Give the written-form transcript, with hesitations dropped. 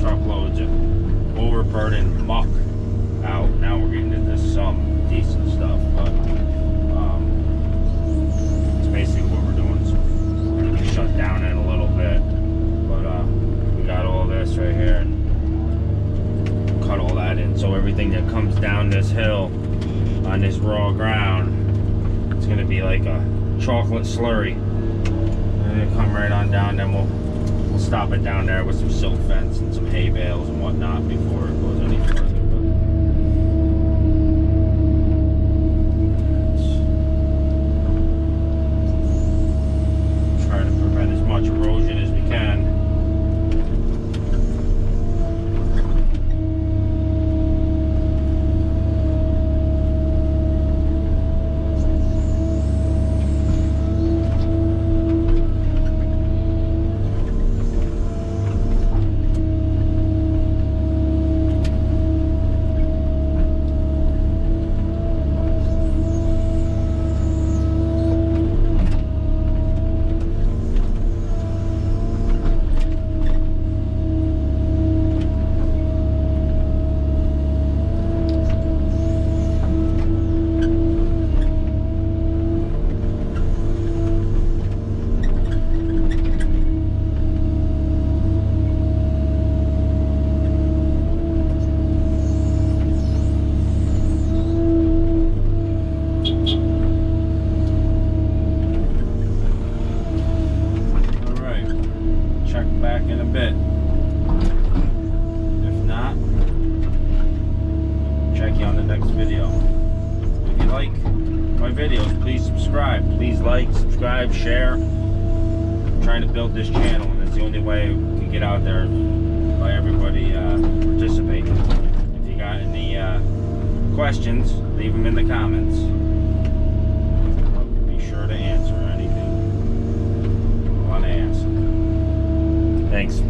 truckloads of overburdened muck out. Now we're getting into some decent stuff, but it's basically what we're doing. So we're gonna be shut down in a little bit, but we got all this right here and cut all that in. So everything that comes down this hill on this raw ground, it's gonna be like a chocolate slurry. And it'll come right on down, then we'll stop it down there with some silt fence and some hay bales and whatnot before it goes any further. But try to prevent as much erosion as we can. Back in a bit. If not, check you on the next video. If you like my videos, please subscribe. Please like, subscribe, share. I'm trying to build this channel, and it's the only way we can get out there by everybody participating. If you got any questions, leave them in the comments. I'll be sure to answer anything you want to ask. Thanks.